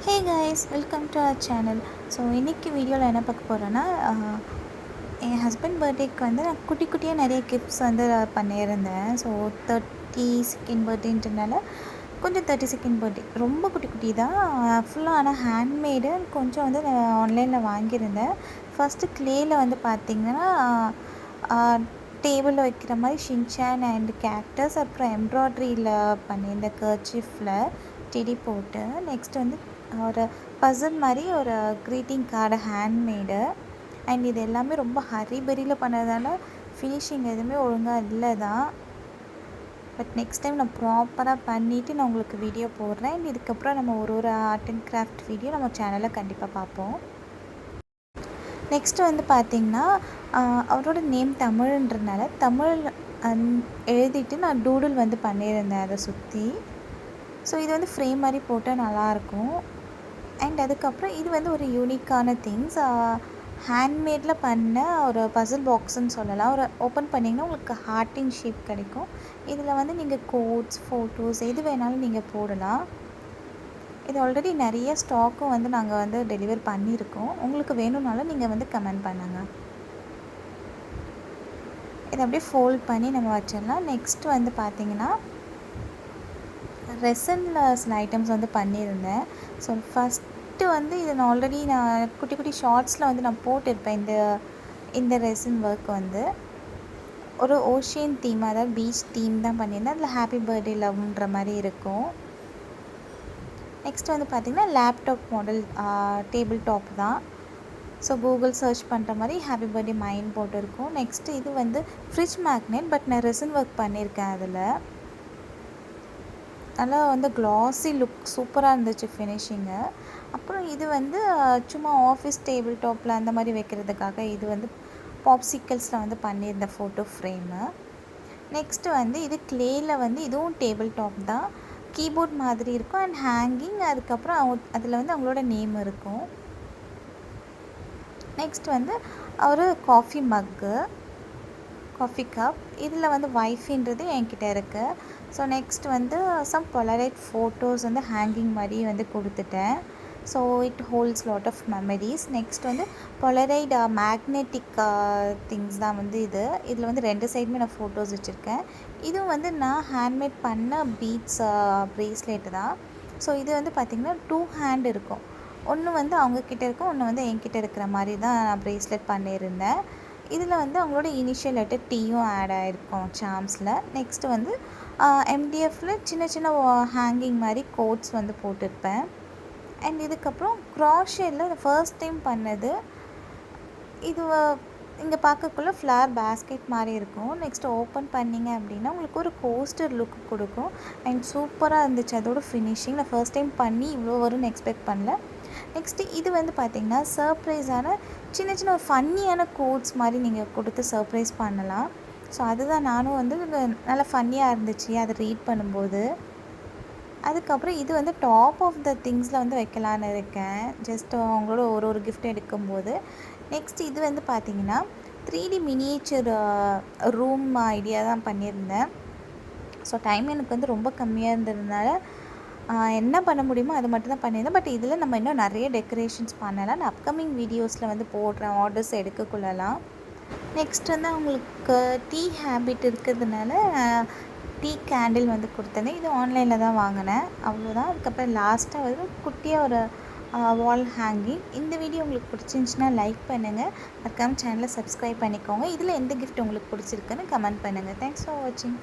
Hey guys, welcome to our channel. So இன்றைக்கி வீடியோவில் என்ன பார்க்க போகிறோன்னா, என் ஹஸ்பண்ட் பர்த்டேக்கு வந்து நான் குட்டி குட்டியாக நிறைய கிஃப்ட்ஸ் வந்து பண்ணியிருந்தேன். ஸோ 32nd பர்த்டேன்றனால கொஞ்சம் 32nd பர்த்டே ரொம்ப குட்டி குட்டி தான், ஃபுல்லாக. ஆனால் ஹேண்ட்மேடு கொஞ்சம் வந்து நான் ஆன்லைனில் வாங்கியிருந்தேன். ஃபஸ்ட்டு க்ளேயில் வந்து பார்த்திங்கன்னா டேபிளில் வைக்கிற மாதிரி ஷின்சான் அண்ட் கேக்டஸ், அப்புறம் எம்ப்ராய்ட்ரியில் பண்ணியிருந்த கர்ச்சீஃபில் டெடி போட்டு, நெக்ஸ்ட் வந்து ஒரு பசில் மாதிரி ஒரு க்ரீட்டிங் கார்டு ஹேண்ட்மேடு. அண்ட் இது எல்லாமே ரொம்ப ஹரிபரியில் பண்ணதால் ஃபினிஷிங் எதுவுமே ஒழுங்காக இல்லை தான். பட் நெக்ஸ்ட் டைம் நான் ப்ராப்பராக பண்ணிவிட்டு நான் உங்களுக்கு வீடியோ போடுறேன். அண்ட் இதுக்கப்புறம் நம்ம ஒரு ஆர்ட் அண்ட் கிராஃப்ட் வீடியோ நம்ம சேனலில் கண்டிப்பாக பார்ப்போம். நெக்ஸ்ட்டு வந்து பார்த்திங்கன்னா, அவரோட நேம் தமிழ்ன்றனால தமிழ் எழுதிட்டு நான் டூடில் வந்து பண்ணியிருந்தேன் அதை சுற்றி. ஸோ இது வந்து ஃப்ரேம் மாதிரி போட்டால் நல்லாயிருக்கும். அண்ட் அதுக்கப்புறம் இது வந்து ஒரு யூனிக்கான திங்ஸ், ஹேண்ட்மேடில் பண்ண ஒரு பசில் பாக்ஸுன்னு சொல்லலாம். ஒரு ஓப்பன் பண்ணிங்கன்னா உங்களுக்கு ஹார்ட்டின் ஷேப் கிடைக்கும். இதில் வந்து நீங்கள் கோட்ஸ், ஃபோட்டோஸ் எது வேணாலும் நீங்கள் போடலாம். இது ஆல்ரெடி நிறைய ஸ்டாக்கும் வந்து நாங்கள் வந்து டெலிவர் பண்ணியிருக்கோம். உங்களுக்கு வேணும்னாலும் நீங்கள் வந்து கமெண்ட் பண்ணுங்கள். இதை அப்படியே ஃபோல்ட் பண்ணி நம்ம வச்சிடலாம். நெக்ஸ்ட் வந்து பார்த்திங்கன்னா, ரெசனில் சில ஐட்டம்ஸ் வந்து பண்ணியிருந்தேன். ஸோ ஃபஸ்ட்டு வந்து இது நான் ஆல்ரெடி குட்டி குட்டி ஷார்ட்ஸில் வந்து நான் போட்டிருப்பேன். இந்த ரெசன் ஒர்க் வந்து ஒரு ஓஷியன் தீம், அதாவது பீச் தீம் தான் பண்ணியிருந்தேன். அதில் ஹாப்பி பர்த்டே லவ்ன்ற மாதிரி இருக்கும். நெக்ஸ்ட் வந்து பார்த்திங்கன்னா லேப்டாப் மாடல் டேபிள் டாப் தான். ஸோ கூகுள் சர்ச் பண்ணுற மாதிரி ஹாப்பி பர்த்டே மைண்ட் போட்டிருக்கும். நெக்ஸ்ட்டு இது வந்து ஃப்ரிட்ஜ் மேக்னெட், பட் நான் ரெசன் ஒர்க் பண்ணியிருக்கேன். அதில் நல்லா வந்து க்ளாஸி லுக் சூப்பராக இருந்துச்சு ஃபினிஷிங்கு. அப்புறம் இது வந்து சும்மா ஆஃபீஸ் டேபிள் டாப்பில் அந்த மாதிரி வைக்கிறதுக்காக இது வந்து பாப்சிக்கல்ஸில் வந்து பண்ணியிருந்த ஃபோட்டோ ஃப்ரேமு. நெக்ஸ்ட்டு வந்து இது க்ளேயில் வந்து இதுவும் டேபிள் டாப் தான், கீபோர்ட் மாதிரி இருக்கும் அண்ட் ஹேங்கிங். அதுக்கப்புறம் அதில் வந்து அவங்களோட நேம் இருக்கும். நெக்ஸ்ட் வந்து ஒரு காஃபி மக்கு, காஃபி கப். இதில் வந்து வைஃபின்றது என்கிட்ட இருக்குது. ஸோ நெக்ஸ்ட் வந்து சம் பொலரைட் ஃபோட்டோஸ் வந்து ஹேங்கிங் மாதிரி வந்து கொடுத்துட்டேன். So it holds lot of memories. Next வந்து பொலரைட் மேக்னெட்டிக் திங்ஸ் தான் வந்து இதில் வந்து ரெண்டு சைடுமே நான் ஃபோட்டோஸ் வச்சுருக்கேன். இதுவும் வந்து நான் ஹேண்ட்மேட் பண்ண பீட்ஸ் ப்ரேஸ்லெட்டு தான். ஸோ இது வந்து பார்த்திங்கன்னா 2 ஹேண்ட் இருக்கும். ஒன்று வந்து அவங்கக்கிட்ட இருக்கும், ஒன்று வந்து என்கிட்ட இருக்கிற மாதிரி தான் நான் ப்ரேஸ்லெட் பண்ணியிருந்தேன். இதில் வந்து அவங்களோட இனிஷியல் லெட்டர் டீயும் ஆட் ஆகிருக்கும் சாம்ஸில். நெக்ஸ்ட்டு வந்து எம்டிஎஃப்பில் சின்ன சின்ன ஹேங்கிங் மாதிரி கோட்ஸ் வந்து போட்டிருப்பேன். அண்ட் இதுக்கப்புறம் க்ராஷேயில் ஃபர்ஸ்ட் டைம் பண்ணது இது. இங்கே பார்க்கக்குள்ள ஃப்ளார் பேஸ்கெட் மாதிரி இருக்கும். நெக்ஸ்ட்டு ஓப்பன் பண்ணிங்க அப்படின்னா உங்களுக்கு ஒரு கோஸ்டர் லுக் கொடுக்கும். அண்ட் சூப்பராக இருந்துச்சு அதோட ஃபினிஷிங். நான் ஃபர்ஸ்ட் டைம் பண்ணி இவ்வளோ வரும்னு எக்ஸ்பெக்ட் பண்ணல. நெக்ஸ்ட்டு இது வந்து பார்த்திங்கன்னா சர்ப்ரைஸான சின்ன சின்ன ஒரு ஃபன்னியான கோட்ஸ் மாதிரி நீங்கள் கொடுத்து சர்ப்ரைஸ் பண்ணலாம். ஸோ அதுதான் நானும் வந்து நல்லா ஃபன்னியாக இருந்துச்சு அதை ரீட் பண்ணும்போது. அதுக்கப்புறம் இது வந்து டாப் ஆஃப் த திங்ஸில் வந்து வைக்கலான்னு இருக்கேன், ஜஸ்ட் அவங்களோட ஒரு கிஃப்ட் எடுக்கும்போது. நெக்ஸ்ட் இது வந்து பார்த்திங்கன்னா 3D மினியேச்சர் ரூம் ஐடியா தான் பண்ணியிருந்தேன். ஸோ டைம் எனக்கு வந்து ரொம்ப கம்மியாக இருந்ததுனால என்ன பண்ண முடியுமோ அது மட்டும் தான் பண்ணியிருந்தேன். பட் இதில் நம்ம இன்னும் நிறைய டெக்கரேஷன்ஸ் பண்ணலாம். நான் அப்கமிங் வீடியோஸில் வந்து போடுறேன், ஆர்டர்ஸ் எடுக்கக்குள்ளலாம். நெக்ஸ்ட் வந்து அவங்களுக்கு டீ ஹேபிட் இருக்கிறதுனால டீ கேண்டில் வந்து கொடுத்தேன். இது ஆன்லைனில் தான் வாங்கினேன், அவ்வளோதான். அதுக்கப்புறம் லாஸ்ட்டாக வந்து குட்டியாக ஒரு வால் ஹேங்கிங். இந்த வீடியோ உங்களுக்கு பிடிச்சிருந்துச்சின்னா லைக் பண்ணுங்கள், மறக்காம சேனலை சப்ஸ்கிரைப் பண்ணிக்கோங்க. இதில் எந்த கிஃப்ட் உங்களுக்கு பிடிச்சிருக்குன்னு கமெண்ட் பண்ணுங்கள். தேங்க்ஸ் ஃபார் வாட்சிங்.